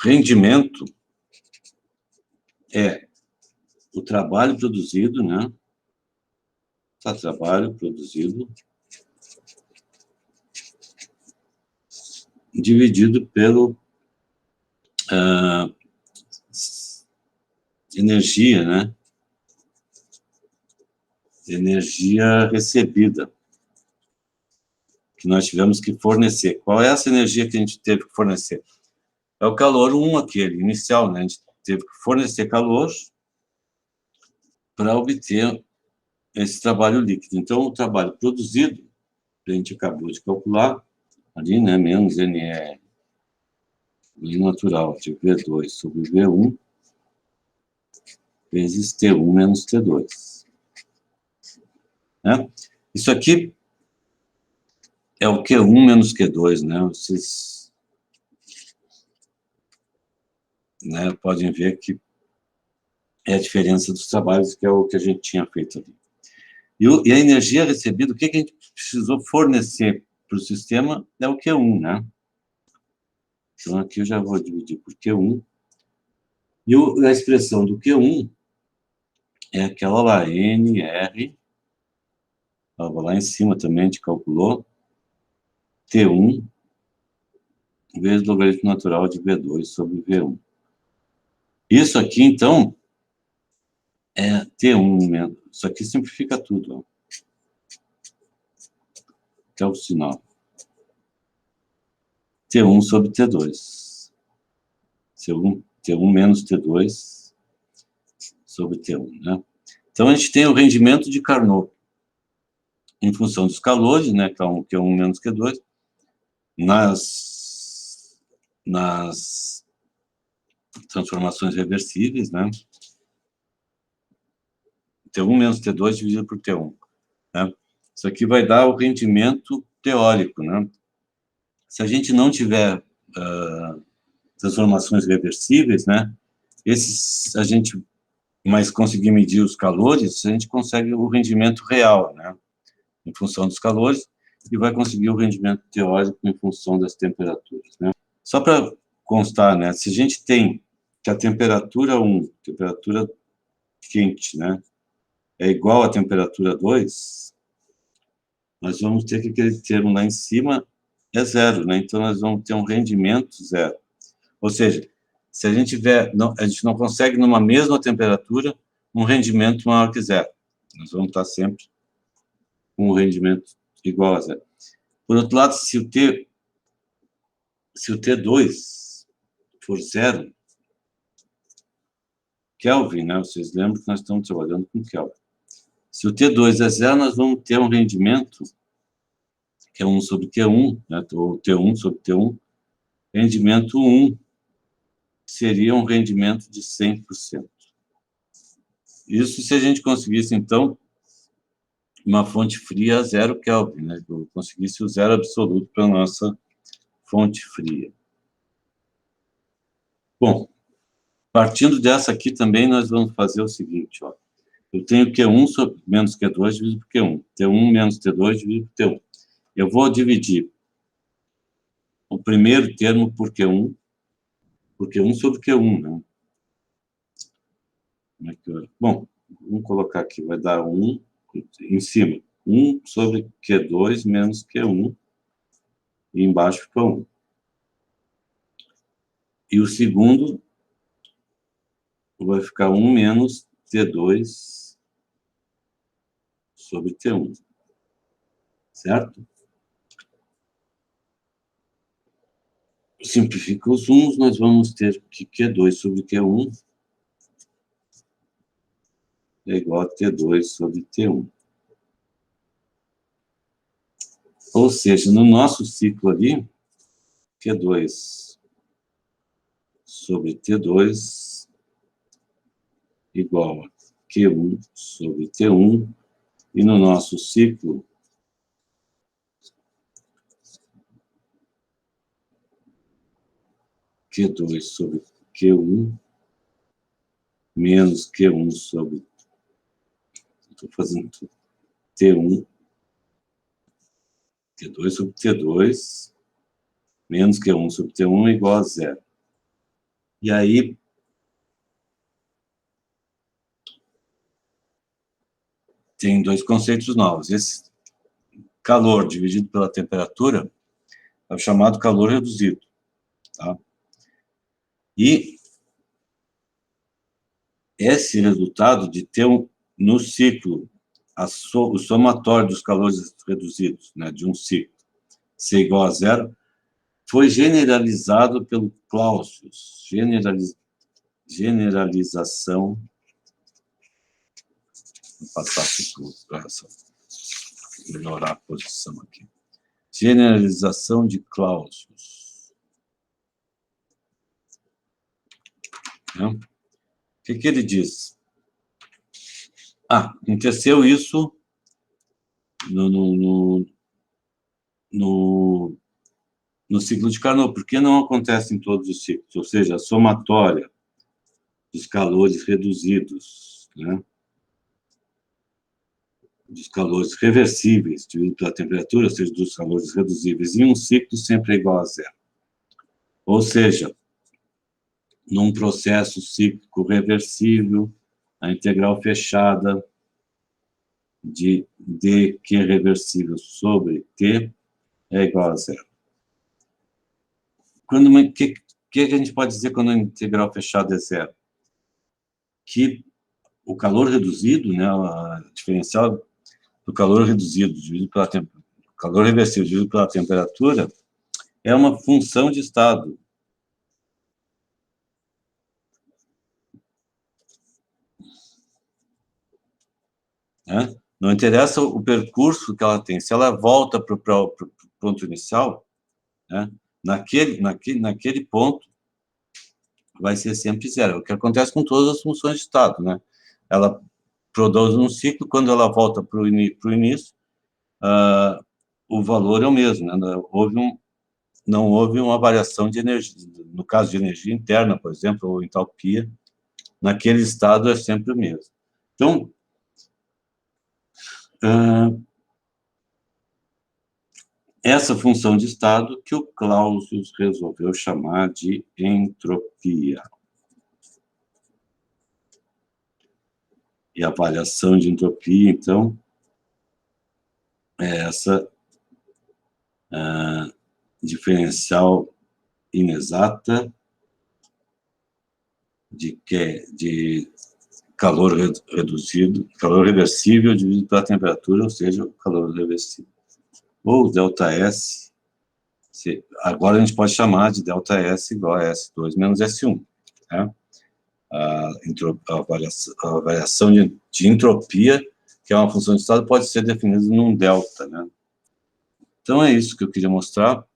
rendimento é o trabalho produzido, né? Trabalho produzido dividido pelo energia, né? Energia recebida, que nós tivemos que fornecer. Qual é essa energia que a gente teve que fornecer? É o calor 1, aquele inicial, né? A gente teve que fornecer calor para obter esse trabalho líquido. Então, o trabalho produzido, que a gente acabou de calcular, ali, né? Menos NR, natural de V2 sobre V1, vezes T1 menos T2. Né? Isso aqui é o Q1 menos Q2, né? Vocês, né, podem ver que é a diferença dos trabalhos, que é o que a gente tinha feito ali. E a energia recebida, o que a gente precisou fornecer para o sistema é o Q1, né? Então, aqui eu já vou dividir por Q1. E a expressão do Q1 é aquela lá, NR, lá em cima também a gente calculou, T1 vezes logaritmo natural de V2 sobre V1. Isso aqui, então, é T1 mesmo. Isso aqui simplifica tudo, ó. Que é o sinal. T1 sobre T2. T1 menos T2 sobre T1, né? Então, a gente tem o rendimento de Carnot em função dos calores, né? Que é Q1 menos Q2, nas transformações reversíveis, né? T1 menos T2 dividido por T1, né? Isso aqui vai dar o rendimento teórico, né? Se a gente não tiver transformações reversíveis, né? A gente mais conseguir medir os calores, a gente consegue o rendimento real, né? Em função dos calores, e vai conseguir o rendimento teórico em função das temperaturas, né? Só para constar, né? Se a gente tem que a temperatura 1, temperatura quente, né? É igual à temperatura 2, nós vamos ter que aquele termo lá em cima é zero, né? Então, nós vamos ter um rendimento zero. Ou seja, se a gente tiver, a gente não consegue, numa mesma temperatura, um rendimento maior que zero. Nós vamos estar sempre com um rendimento igual a zero. Por outro lado, se o T2 for zero, Kelvin, né? Vocês lembram que nós estamos trabalhando com Kelvin. Se o T2 é zero, nós vamos ter um rendimento, que é 1 sobre Q1, né? Ou T1 sobre T1, rendimento 1, seria um rendimento de 100%. Isso se a gente conseguisse, então, uma fonte fria a 0 Kelvin, né? Eu conseguisse o zero absoluto para a nossa fonte fria. Bom, partindo dessa aqui também, nós vamos fazer o seguinte, ó. Eu tenho Q1 sobre menos Q2 dividido por Q1. T1 menos T2 dividido por T1. Eu vou dividir o primeiro termo por Q1 sobre Q1, né? Bom, vamos colocar aqui, vai dar 1 em cima. 1 sobre Q2 menos Q1, e embaixo fica 1. E o segundo vai ficar 1 menos T2 sobre T1, certo? Simplifica os 1, nós vamos ter que Q2 sobre Q1 é igual a T2 sobre T1. Ou seja, no nosso ciclo ali, Q2 sobre T2 igual a Q1 sobre T1, e no nosso ciclo, Q2 sobre Q1 menos Q1 sobre, estou fazendo tudo, T1, T2 sobre T2, menos Q1 sobre T1 é igual a zero. E aí, tem dois conceitos novos. Esse calor dividido pela temperatura é o chamado calor reduzido. Tá? E esse resultado de ter no ciclo o somatório dos calores reduzidos, né, de um ciclo, ser igual a zero, foi generalizado pelo Clausius. Generalização. Vou passar aqui para melhorar a posição aqui. Generalização de Clausius. O que ele diz? Aconteceu isso no ciclo de Carnot. Por que não acontece em todos os ciclos? Ou seja, a somatória dos calores reduzidos, né? Dos calores reversíveis dividido pela temperatura, ou seja, dos calores reduzíveis, em um ciclo sempre é igual a zero. Ou seja, num processo cíclico reversível, a integral fechada de dq reversível sobre t é igual a zero. O que a gente pode dizer quando a integral fechada é zero? Que o calor reduzido, né, a diferencial do calor reduzido dividido pela calor reversível dividido pela temperatura é uma função de estado. Né? Não interessa o percurso que ela tem, se ela volta para o ponto inicial, né, naquele ponto vai ser sempre zero, o que acontece com todas as funções de estado, né? Ela produz um ciclo, quando ela volta para o início, o valor é o mesmo, né? Não houve uma variação de energia, no caso de energia interna, por exemplo, ou entalpia, naquele estado é sempre o mesmo. Então, essa função de estado que o Clausius resolveu chamar de entropia. E a variação de entropia, então, é essa diferencial inexata de calor reduzido, calor reversível dividido pela temperatura, ou seja, o calor reversível. Ou ΔS, agora a gente pode chamar de ΔS igual a S2 menos S1. Né? A variação de entropia, que é uma função de estado, pode ser definida num delta. Né? Então, é isso que eu queria mostrar.